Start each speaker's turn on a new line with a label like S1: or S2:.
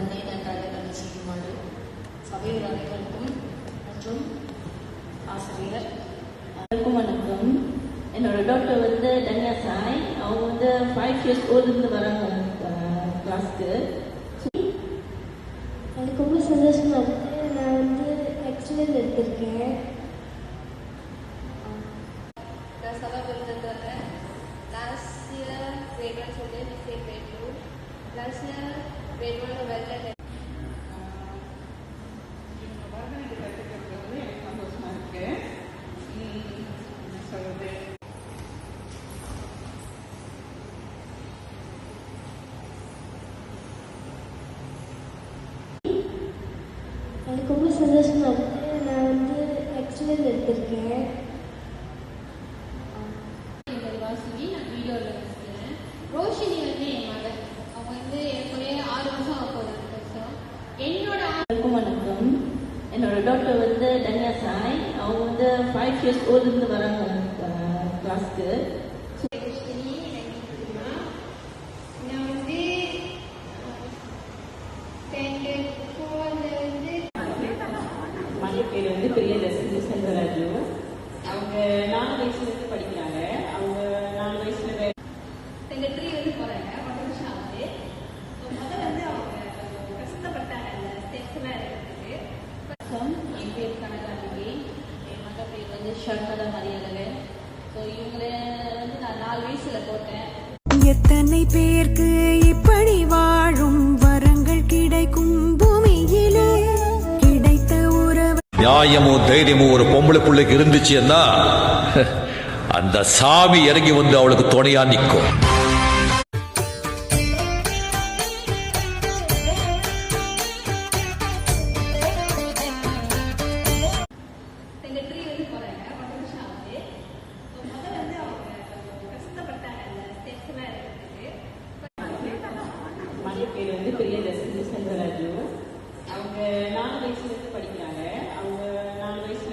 S1: தன்னை நன்றாக கல்வி செய்யுமாறு சபையோர் அனைவருக்கும் மற்றும் ஆசிரியர் அனைவருக்கும் வணக்கம். என்னோட டாக்டர் வந்து தன்யா சாய். அவங்க வந்து 5 years ஓல்டு வராங்க கிளாஸ்க்கு.
S2: எனக்கு ரொம்ப சந்தோஷமா இருக்கு. நான் வந்து எக்ஸலன்ட் எடுத்திருக்கேன்.
S3: நான் சபா விருதுக்காக லாஸ்ட் இயர் grade 1 சொல்லி grade 2 last year grade 1 well done
S2: எனக்கு ரொம்ப சந்தோஷமா இருக்கு. நான் வந்து எக்ஸலன்ட் எடுத்திருக்கேன்.
S3: வாசுகி நான் வீடியோவில் பேசுகிறேன். ரோஷினி வந்து என் மகள். அவங்க வந்து எப்போயே 6 வருஷம் ஆக போகுது. என்னோட
S1: வணக்கம். என்னோட டாக்டர் வந்து தன்யா சாய். அவங்க வந்து 5 years ஓல்டு வராங்க கிளாஸ்க்கு.
S3: நான் வந்து
S1: பேர் வந்து பெரிய லட்சுமி செல்வராஜு. அவங்க 4 வயசுலேருந்து படிக்கிறாங்க. அவங்க 4 வயசுல
S3: எங்கள் 3 வந்து போகிறாங்க. 10 வருஷம் ஆகுது. முதல்ல வந்து அவங்க கஷ்டப்பட்டாங்க அந்த ஸ்டெப்ஸ்லாம் இருக்கிறதுக்கு.
S1: என் பேர் கனகாநிதி. என் மகள் பேர் வந்து ஷர்மதா மரியாதகன். ஸோ இவங்களை வந்து நான் 4 வயசுல போட்டேன்.
S4: எத்தனை பேருக்கு இப்படி வாழும் வரங்கள் கிடைக்கும் பூமியிலே கிடைத்த உறவு
S5: நியாயமும் தைரியமும் ஒரு பொம்பளை பிள்ளைக்கு இருந்துச்சுன்னா அந்த சாமி இறங்கி வந்து அவளுக்கு துணையா நிற்கும்.
S3: எங்கள் 3 வந்து போகிறாங்க. 10 வருஷம் ஆகுது. முதல்ல வந்து அவங்க கஷ்டப்பட்டாங்க அந்த ஸ்டெப்ஸ்லாம் இருக்கிறதுக்கு.
S1: மகள் பேர் வந்து பெரிய லட்சுமி செல்வராஜு. அவங்க 4 வயசுலேருந்து படிக்கிறாங்க. அவங்க 4 வயசுல